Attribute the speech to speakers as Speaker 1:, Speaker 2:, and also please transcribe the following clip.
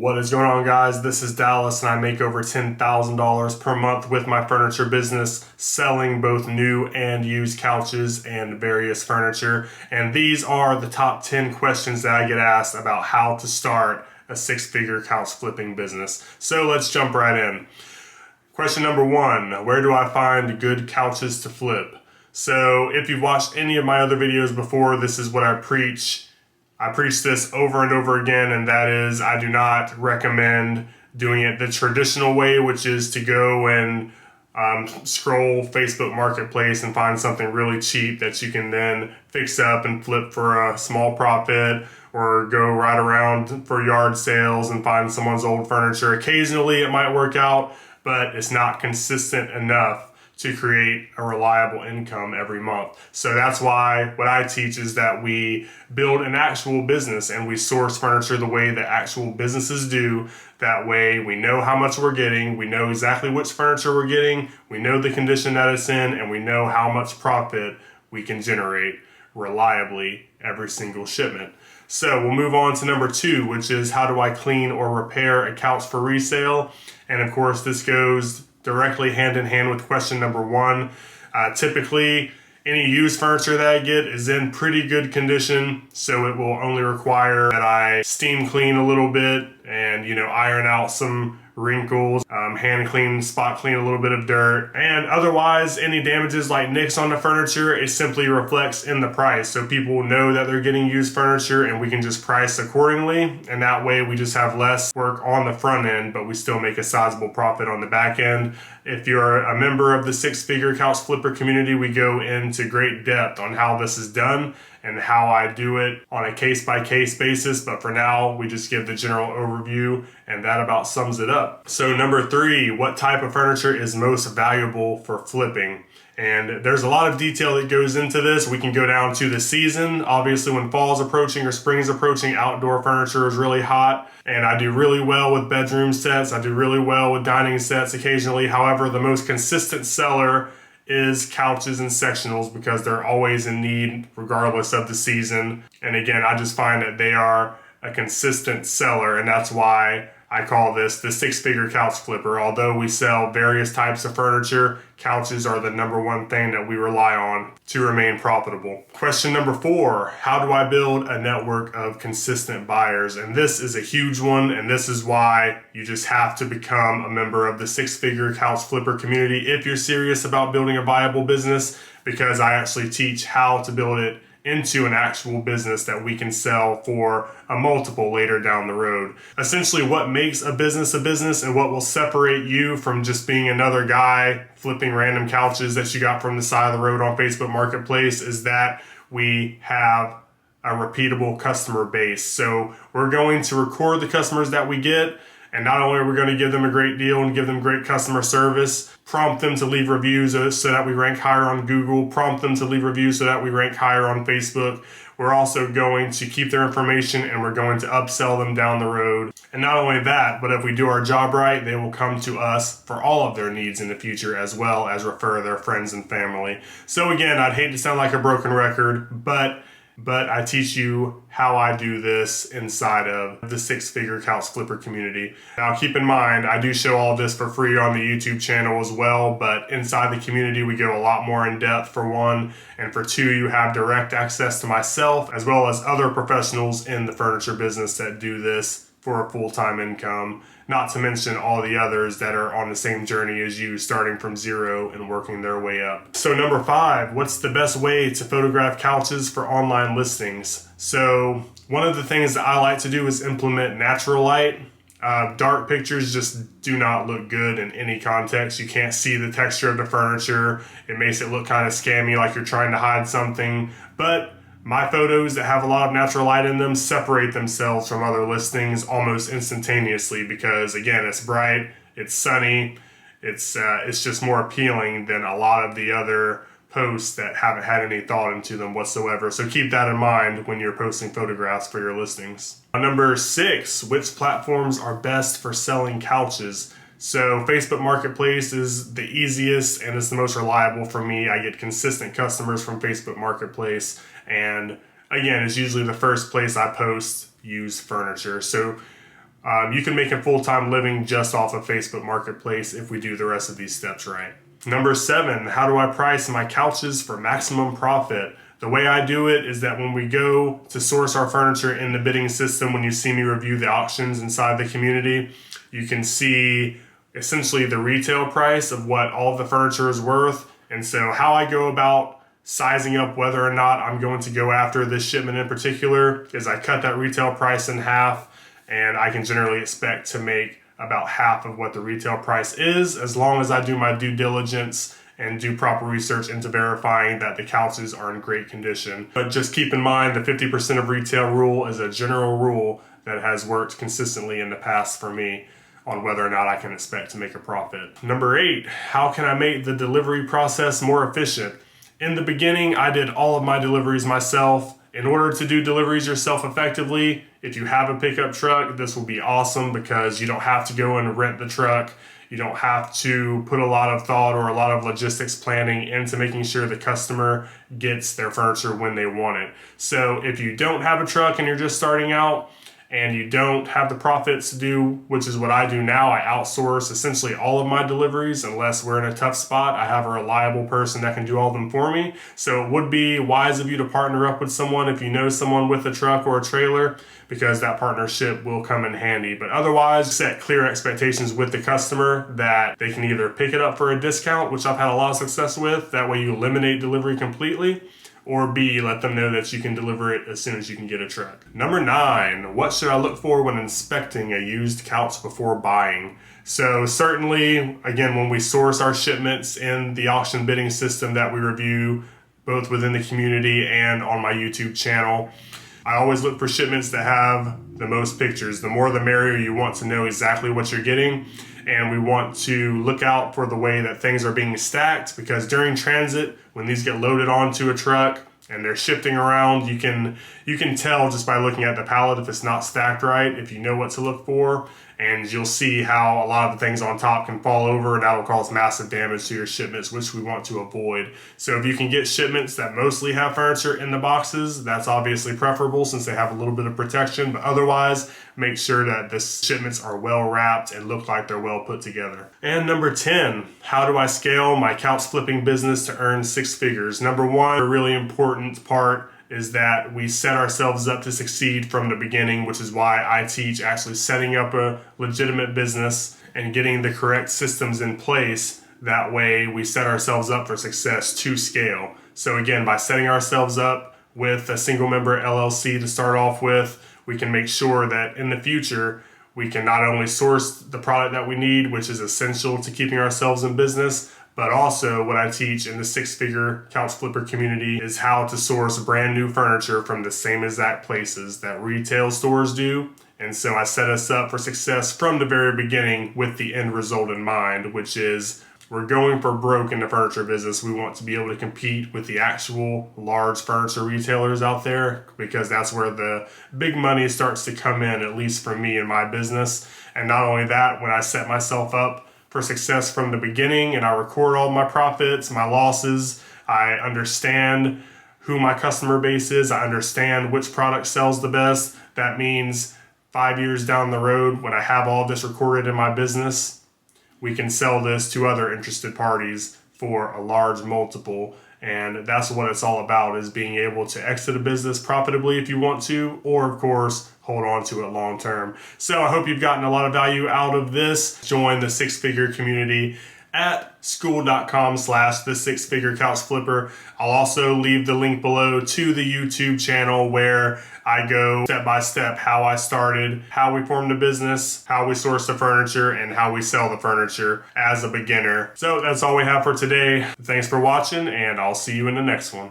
Speaker 1: What is going on, guys? This is Dallas, and I make over $10,000 per month with my furniture business, selling both new and used couches and various furniture. And these are the top 10 questions that I get asked about how to start a six-figure couch flipping business. So let's jump right in. Question number one, where do I find good couches to flip? So if you've watched any of my other videos before, this is what I preach. I preach this over and over again, and that is I do not recommend doing it the traditional way, which is to go and scroll Facebook Marketplace and find something really cheap that you can then fix up and flip for a small profit, or go right around for yard sales and find someone's old furniture. Occasionally it might work out, but it's not consistent enough to create a reliable income every month. So that's why what I teach is that we build an actual business and we source furniture the way that actual businesses do. That way we know how much we're getting, we know exactly which furniture we're getting, we know the condition that it's in, and we know how much profit we can generate reliably every single shipment. So we'll move on to number two, which is how do I clean or repair a couch for resale? And of course this goes directly hand in hand with question number one. Typically, any used furniture that I get is in pretty good condition, so it will only require that I steam clean a little bit and, iron out some wrinkles, hand clean, spot clean a little bit of dirt, and otherwise any damages like nicks on the furniture, it simply reflects in the price. So people know that they're getting used furniture and we can just price accordingly, and that way we just have less work on the front end, but we still make a sizable profit on the back end. If you're a member of the six-figure couch flipper community, we go into great depth on how this is done and how I do it on a case-by-case basis, but for now, we just give the general overview, and that about sums it up. So number three, what type of furniture is most valuable for flipping? And there's a lot of detail that goes into this. We can go down to the season. Obviously, when fall's approaching or spring's approaching, outdoor furniture is really hot, and I do really well with bedroom sets. I do really well with dining sets occasionally. However, the most consistent seller is couches and sectionals because they're always in need regardless of the season. And again, I just find that they are a consistent seller, and that's why I call this the six-figure couch flipper. Although we sell various types of furniture, couches are the number one thing that we rely on to remain profitable. Question number four, how do I build a network of consistent buyers? And this is a huge one, and this is why you just have to become a member of the six-figure couch flipper community if you're serious about building a viable business, because I actually teach how to build it into an actual business that we can sell for a multiple later down the road. Essentially, what makes a business and what will separate you from just being another guy flipping random couches that you got from the side of the road on Facebook Marketplace is that we have a repeatable customer base. So we're going to record the customers that we get, and not only are we going to give them a great deal and give them great customer service, prompt them to leave reviews so that we rank higher on Google, prompt them to leave reviews so that we rank higher on Facebook. We're also going to keep their information, and we're going to upsell them down the road. And not only that, but if we do our job right, they will come to us for all of their needs in the future, as well as refer their friends and family. So again, I'd hate to sound like a broken record, but I teach you how I do this inside of the six-figure couch flipper community. Now keep in mind, I do show all this for free on the YouTube channel as well, but inside the community we go a lot more in depth, for one, and for two, you have direct access to myself as well as other professionals in the furniture business that do this for a full-time income, not to mention all the others that are on the same journey as you, starting from zero and working their way up. So number five, what's the best way to photograph couches for online listings? So one of the things that I like to do is implement natural light. Dark pictures just do not look good in any context. You can't see the texture of the furniture. It makes it look kind of scammy, like you're trying to hide something. But my photos that have a lot of natural light in them separate themselves from other listings almost instantaneously because, again, it's bright, it's sunny, it's just more appealing than a lot of the other posts that haven't had any thought into them whatsoever. So keep that in mind when you're posting photographs for your listings. Number six, which platforms are best for selling couches? So Facebook Marketplace is the easiest and it's the most reliable for me. I get consistent customers from Facebook Marketplace, and again, it's usually the first place I post used furniture. So You can make a full-time living just off of Facebook Marketplace if we do the rest of these steps right. Number 7, how do I price my couches for maximum profit? The way I do it is that when we go to source our furniture in the bidding system, when you see me review the auctions inside the community, you can see essentially the retail price of what all of the furniture is worth. And so how I go about sizing up whether or not I'm going to go after this shipment in particular is I cut that retail price in half, and I can generally expect to make about half of what the retail price is, as long as I do my due diligence and do proper research into verifying that the couches are in great condition. But just keep in mind the 50% of retail rule is a general rule that has worked consistently in the past for me on whether or not I can expect to make a profit. Number 8, how can I make the delivery process more efficient? In the beginning, I did all of my deliveries myself. In order to do deliveries yourself effectively, if you have a pickup truck, this will be awesome because you don't have to go and rent the truck. You don't have to put a lot of thought or a lot of logistics planning into making sure the customer gets their furniture when they want it. So if you don't have a truck and you're just starting out, and you don't have the profits to do, which is what I do now, I outsource essentially all of my deliveries unless we're in a tough spot. I have a reliable person that can do all of them for me. So it would be wise of you to partner up with someone if you know someone with a truck or a trailer, because that partnership will come in handy. But otherwise, set clear expectations with the customer that they can either pick it up for a discount, which I've had a lot of success with. That way you eliminate delivery completely. Or B, let them know that you can deliver it as soon as you can get a truck. Number 9, what should I look for when inspecting a used couch before buying? So certainly, again, when we source our shipments in the auction bidding system that we review, both within the community and on my YouTube channel, I always look for shipments that have the most pictures. The more the merrier. You want to know exactly what you're getting. And we want to look out for the way that things are being stacked, because during transit, when these get loaded onto a truck and they're shifting around, you can tell just by looking at the pallet if it's not stacked right, if you know what to look for. And you'll see how a lot of the things on top can fall over, and that'll cause massive damage to your shipments, which we want to avoid. So if you can get shipments that mostly have furniture in the boxes, that's obviously preferable since they have a little bit of protection. But otherwise, make sure that the shipments are well wrapped and look like they're well put together. And number 10, how do I scale my couch flipping business to earn 6 figures? Number 1, a really important part is that we set ourselves up to succeed from the beginning, which is why I teach actually setting up a legitimate business and getting the correct systems in place. That way we set ourselves up for success to scale. So again, by setting ourselves up with a single member LLC to start off with, we can make sure that in the future, we can not only source the product that we need, which is essential to keeping ourselves in business, but also what I teach in the 6-figure couch flipper community is how to source brand new furniture from the same exact places that retail stores do. And so I set us up for success from the very beginning with the end result in mind, which is we're going for broke in the furniture business. We want to be able to compete with the actual large furniture retailers out there, because that's where the big money starts to come in, at least for me in my business. And not only that, when I set myself up for success from the beginning and I record all my profits, my losses, I understand who my customer base is, I understand which product sells the best. That means 5 years down the road, when I have all this recorded in my business, we can sell this to other interested parties for a large multiple. And that's what it's all about, is being able to exit a business profitably if you want to, or of course, hold on to it long term. So I hope you've gotten a lot of value out of this. Join the 6-figure community at school.com/the6figurecouchflipper. I'll also leave the link below to the YouTube channel where I go step by step how I started, how we formed a business, how we source the furniture, and how we sell the furniture as a beginner. So that's all we have for today. Thanks for watching, and I'll see you in the next one.